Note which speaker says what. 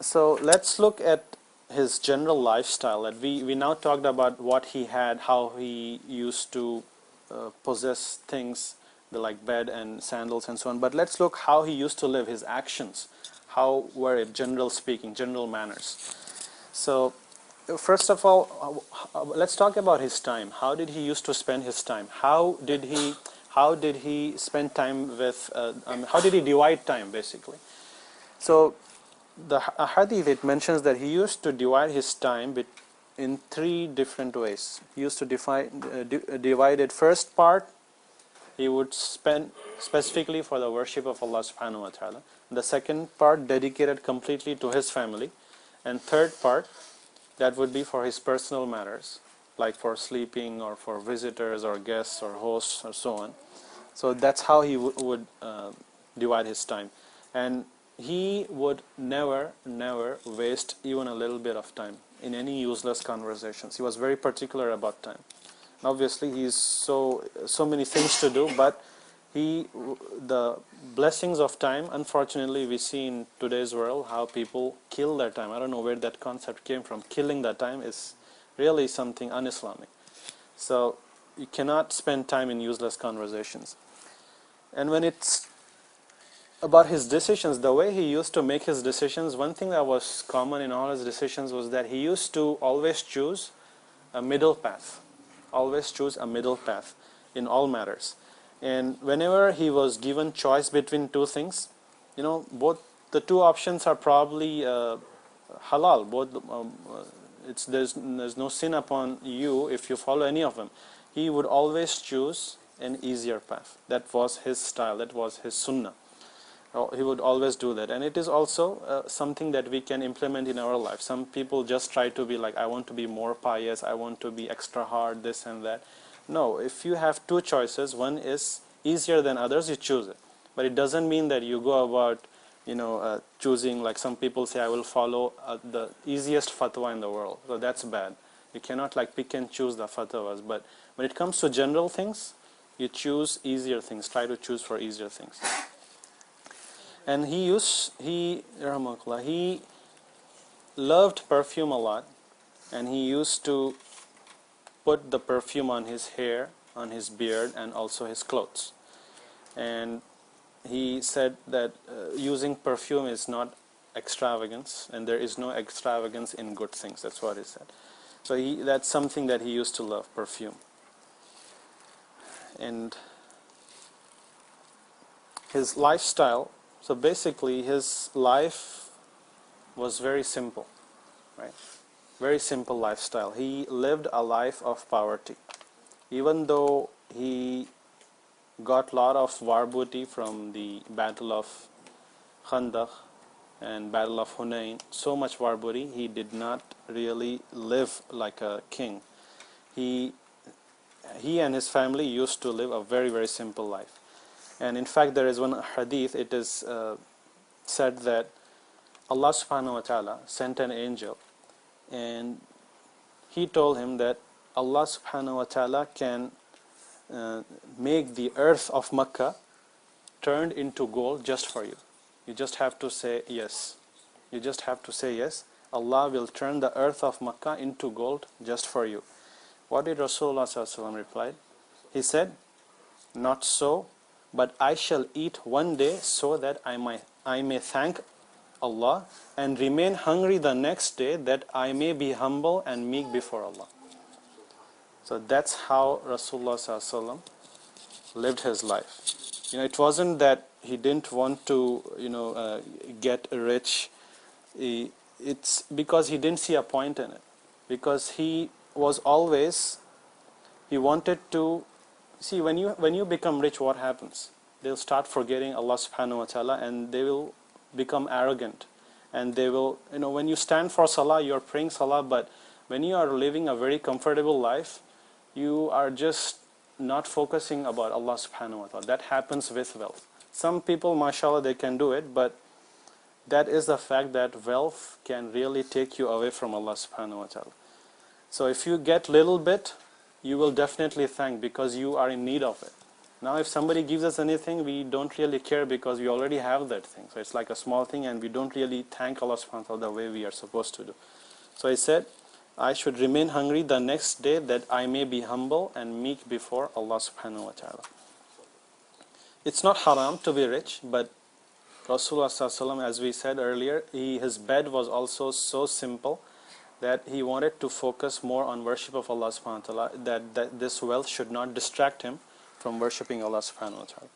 Speaker 1: So let's look at his general lifestyle. That we now talked about what he had, how he used to possess things like bed and sandals and so on. But let's look how he used to live, his actions. How were it, general speaking, general manners. So first of all, let's talk about his time. How did he used to spend his time? How did he spend time with? How did he divide time, basically? So the hadith, it mentions that he used to divide his time in three different ways. He used to divide it. First part, he would spend specifically for the worship of Allah subhanahu wa ta'ala. The second part dedicated completely to his family. And third part, that would be for his personal matters, like for sleeping or for visitors or guests or hosts or so on. So that's how he would divide his time. And he would never waste even a little bit of time in any useless conversations. He was very particular about time. Obviously, he's so many things to do, but the blessings of time, unfortunately, we see in today's world how people kill their time. I don't know where that concept came from. Killing that time is really something un-Islamic. So you cannot spend time in useless conversations. And when it's about his decisions, the way he used to make his decisions, one thing that was common in all his decisions was that he used to always choose a middle path. Always choose a middle path in all matters. And whenever he was given choice between two things, both the two options are probably halal. Both there's no sin upon you if you follow any of them. He would always choose an easier path. That was his style. That was his sunnah. He would always do that. And it is also something that we can implement in our life. Some people just try to be like, I want to be more pious, I want to be extra hard, this and that. No, if you have two choices, one is easier than others, you choose it. But it doesn't mean that you go about choosing, like some people say, I will follow the easiest fatwa in the world. So that's bad. You cannot pick and choose the fatwas. But when it comes to general things, you choose easier things. Try to choose for easier things. And he loved perfume a lot, and he used to put the perfume on his hair, on his beard, and also his clothes. And he said that using perfume is not extravagance, and there is no extravagance in good things. That's what he said. So that's something that he used to love, perfume. And his lifestyle, so basically his life was very simple, right? Very simple lifestyle. He lived a life of poverty. Even though he got a lot of war booty from the Battle of Khandaq and Battle of Hunain, so much war booty, he did not really live like a king. He and his family used to live a very, very simple life. And in fact, there is one hadith, it is said that Allah subhanahu wa ta'ala sent an angel, and he told him that Allah subhanahu wa ta'ala can make the earth of Makkah turned into gold just for you. You just have to say yes. You just have to say yes. Allah will turn the earth of Makkah into gold just for you. What did Rasulullah sallallahu alaihi wasallam reply? He said, not so, but I shall eat one day so that I may thank Allah, and remain hungry the next day that I may be humble and meek before Allah. So that's how Rasulullah sallallahu alaihi wasallam lived his life. It wasn't that he didn't want to get rich. It's because he didn't see a point in it. Because he wanted to see, when you become rich, what happens? They'll start forgetting Allah subhanahu wa ta'ala, and they will become arrogant. And they will, when you stand for salah, you're praying salah, but when you are living a very comfortable life, you are just not focusing about Allah subhanahu wa ta'ala. That happens with wealth. Some people, mashallah, they can do it, but that is the fact that wealth can really take you away from Allah subhanahu wa ta'ala. So if you get little bit, you will definitely thank, because you are in need of it. Now if somebody gives us anything, we don't really care because we already have that thing. So it's like a small thing and we don't really thank Allah subhanahu wa ta'ala the way we are supposed to do. So I said, I should remain hungry the next day that I may be humble and meek before Allah subhanahu wa ta'ala. It's not haram to be rich, but Rasulullah sallallahu alaihi wasallam, as we said earlier, his bed was also so simple that he wanted to focus more on worship of Allah subhanahu wa ta'ala, that this wealth should not distract him from worshipping Allah subhanahu wa ta'ala.